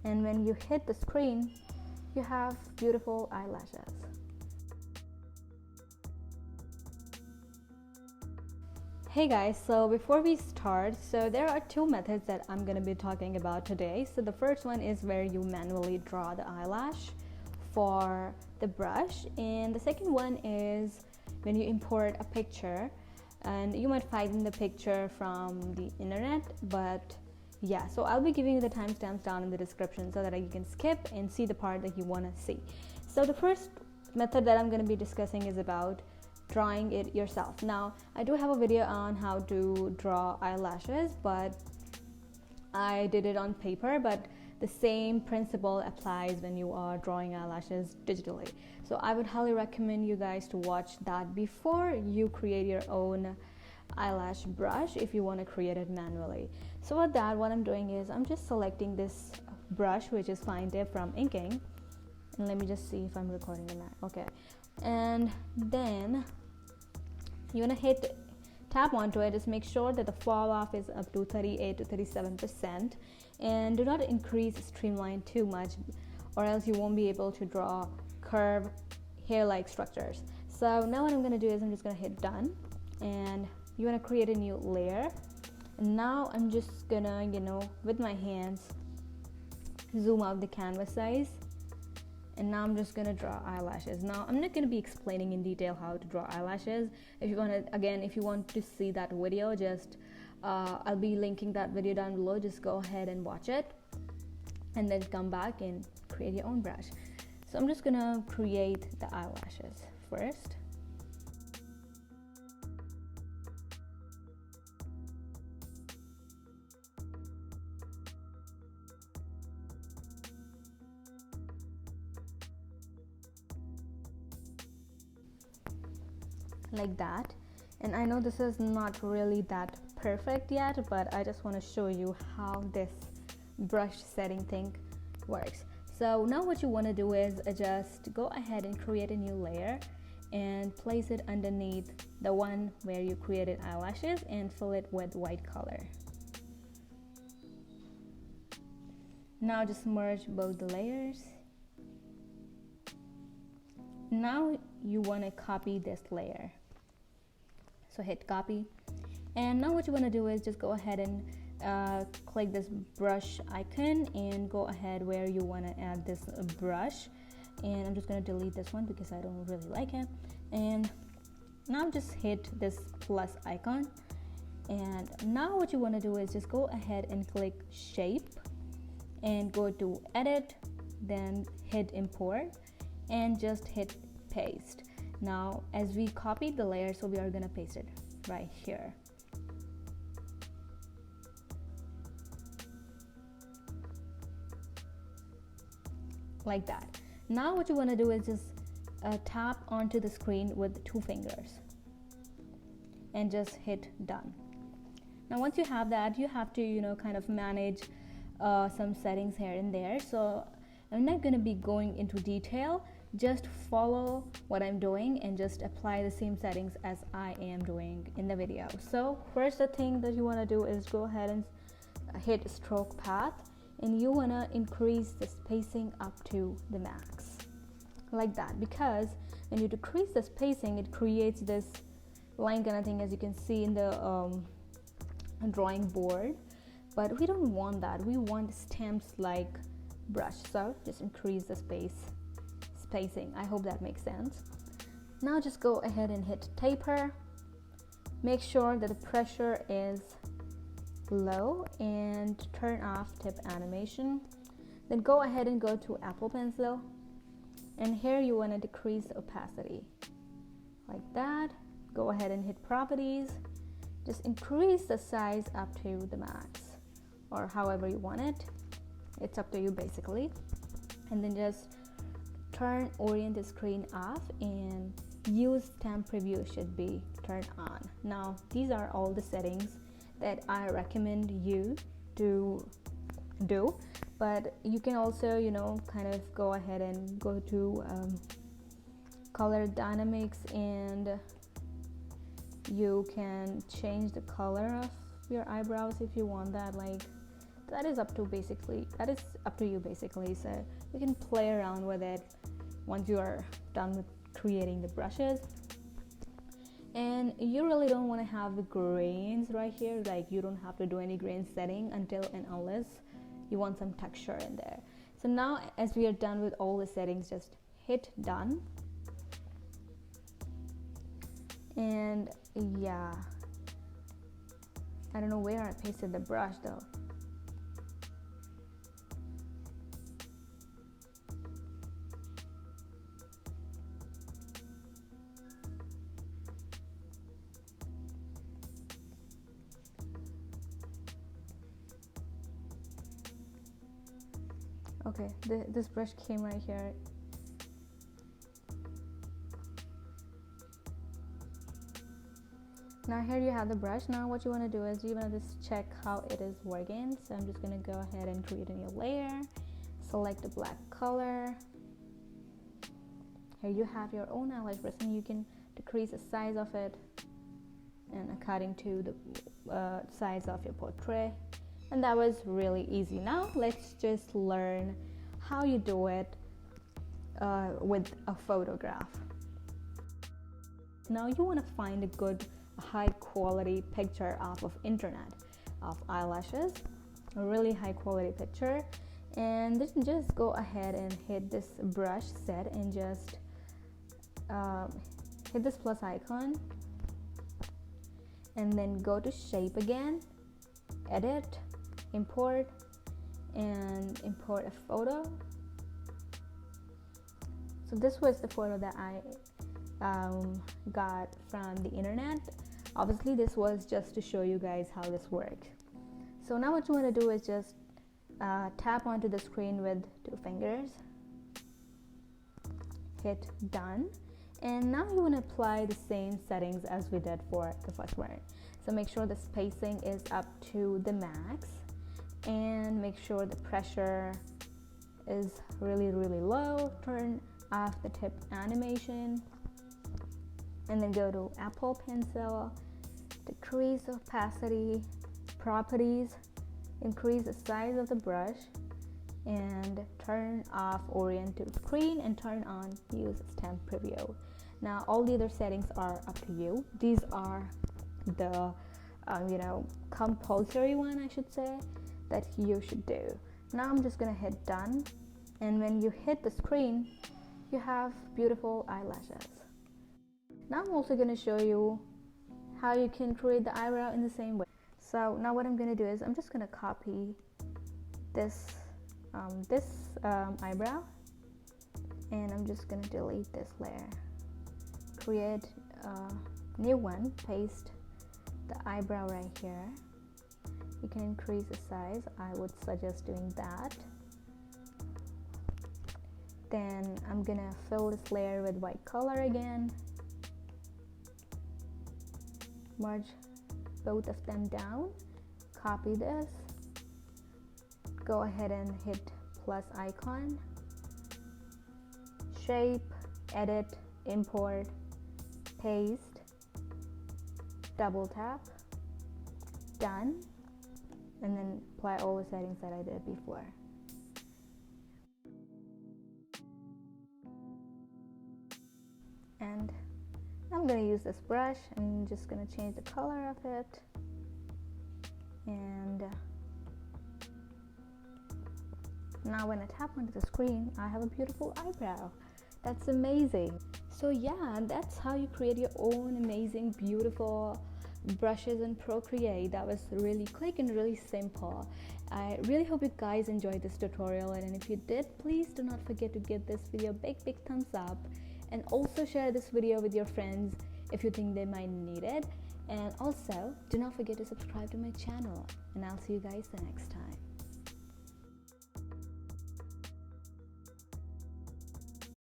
and when you hit the screen, you have beautiful eyelashes. Hey guys, so before we start, so there are two methods that I'm going to be talking about today. So the first one is where you manually draw the eyelash for the brush, and the second one is when you import a picture, and you might find the picture from the internet, but yeah, so I'll be giving you the timestamps down in the description so that you can skip and see the part that you want to see. So the first method that I'm going to be discussing is about drawing it yourself. Now, I do have a video on how to draw eyelashes, but I did it on paper, but the same principle applies when you are drawing eyelashes digitally. So I would highly recommend you guys to watch that before you create your own eyelash brush if you want to create it manually. So with that, what I'm doing is I'm just selecting this brush, which is fine tip from inking, and let me just see if I'm recording or not. Okay, and then you want to tap onto it. Just make sure that the fall off is up to 38 to 37%, and do not increase streamline too much, or else you won't be able to draw curved hair-like structures. So now what I'm going to do is I'm just going to hit done, and you want to create a new layer. And now I'm just gonna, with my hands zoom out the canvas size, and now I'm just gonna draw eyelashes. Now I'm not gonna be explaining in detail how to draw eyelashes. If you want to see that video, just I'll be linking that video down below. Just go ahead and watch it, and then come back and create your own brush. So I'm just gonna create the eyelashes first. Like that. And I know this is not really that perfect yet, but I just want to show you how this brush setting thing works. So now what you want to do is just go ahead and create a new layer and place it underneath the one where you created eyelashes and fill it with white color. Now just merge both the layers. Now you want to copy this layer, so hit copy. And now what you want to do is just go ahead and click this brush icon and go ahead where you want to add this brush, and I'm just going to delete this one because I don't really like it. And now just hit this plus icon, and now what you want to do is just go ahead and click shape and go to edit, then hit import and just hit paste. Now as we copied the layer, so we are gonna paste it right here. Like that. Now what you want to do is just tap onto the screen with 2 fingers and just hit done. Now once you have that, you have to kind of manage some settings here and there. So I'm not going to be going into detail. Just follow what I'm doing and just apply the same settings as I am doing in the video. So first, the thing that you want to do is go ahead and hit stroke path, and you want to increase the spacing up to the max, like that, because when you decrease the spacing, it creates this line kind of thing, as you can see in the drawing board. But we don't want that. We want stamps like brush. So just increase the spacing. I hope that makes sense. Now just go ahead and hit taper. Make sure that the pressure is low and turn off tip animation. Then go ahead and go to Apple Pencil, and here you want to decrease the opacity like that. Go ahead and hit properties. Just increase the size up to the max, or however you want it. It's up to you basically. And then just turn orient the screen off, and use stamp preview should be turned on. Now these are all the settings that I recommend you to do, but you can also kind of go ahead and go to color dynamics, and you can change the color of your eyebrows if you want that, like that is up to you basically. So you can play around with it once you are done with creating the brushes. And you really don't want to have the grains right here, like you don't have to do any grain setting until and unless you want some texture in there. So now as we are done with all the settings, just hit done. And yeah, I don't know where I pasted the brush though. Okay, this brush came right here. Now here you have the brush. Now what you want to do is you want to just check how it is working. So I'm just going to go ahead and create a new layer, select the black color. Here you have your own eyelash brush, and you can decrease the size of it and according to the size of your portrait. And that was really easy. Now let's just learn how you do it with a photograph. Now you want to find a good high quality picture off of internet of eyelashes, a really high quality picture, and then just go ahead and hit this brush set and just hit this plus icon, and then go to shape again, edit, import, and import a photo. So this was the photo that I got from the internet. Obviously this was just to show you guys how this works. So now what you want to do is just tap onto the screen with 2 fingers, hit done, and now you want to apply the same settings as we did for the first one. So make sure the spacing is up to the max, and make sure the pressure is really low. Turn off the tip animation, and then go to Apple Pencil, decrease opacity, properties, increase the size of the brush, and turn off orient to screen and turn on use stamp preview. Now all the other settings are up to you. These are the compulsory one, I should say, that you should do. Now I'm just gonna hit done, and when you hit the screen you have beautiful eyelashes. Now I'm also going to show you how you can create the eyebrow in the same way. So now what I'm going to do is I'm just going to copy this eyebrow, and I'm just going to delete this layer, create a new one, paste the eyebrow right here. You can increase the size. I would suggest doing that. Then I'm gonna fill this layer with white color again, merge both of them down, copy this, go ahead and hit plus icon, shape, edit, import, paste, double tap, done, and then apply all the settings that I did before. And I'm going to use this brush. I'm just going to change the color of it, and now when I tap onto the screen I have a beautiful eyebrow. That's amazing. So yeah, that's how you create your own amazing beautiful brushes in Procreate. That was really quick and really simple. I really hope you guys enjoyed this tutorial, and if you did, please do not forget to give this video a big thumbs up, and also share this video with your friends if you think they might need it. And also do not forget to subscribe to my channel, and I'll see you guys the next time.